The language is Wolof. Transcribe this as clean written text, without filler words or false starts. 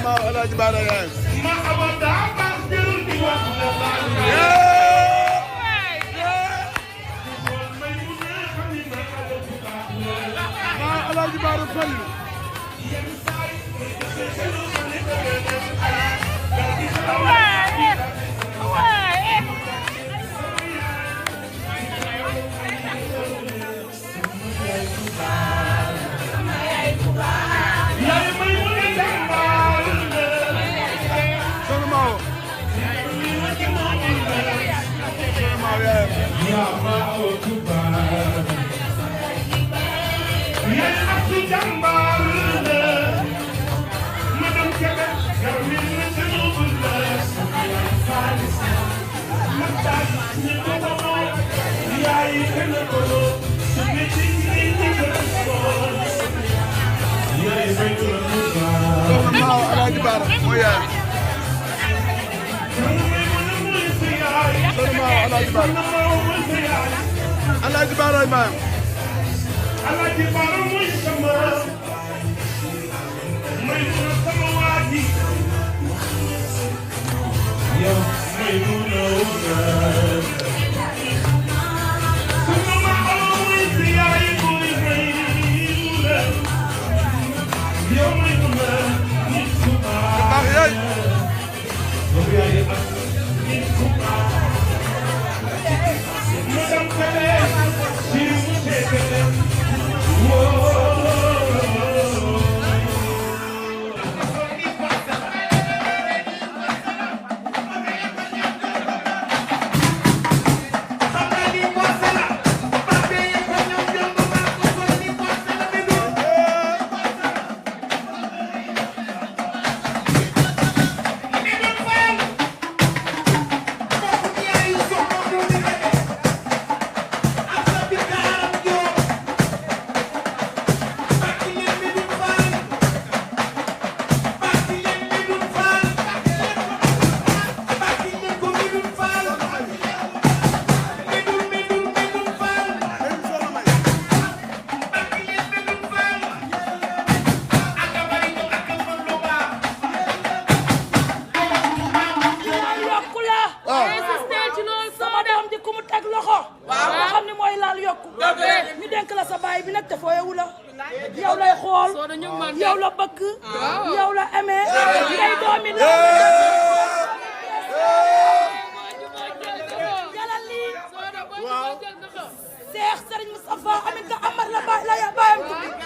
ma Alaaji Baara yaay ma Alaaji Baara Fallu Alaaji Baara mooy yaay Alaaji Baara Alaaji Baara maam Alaaji Baara mooy sama waaji yow may mu ñu denk la sa baay bi nag te fooyewu la yow lay xool yow la bëgg yow la amee ngay doomi la jalal lii Seex Sëriñ Moustapha Aminta Amar la baayam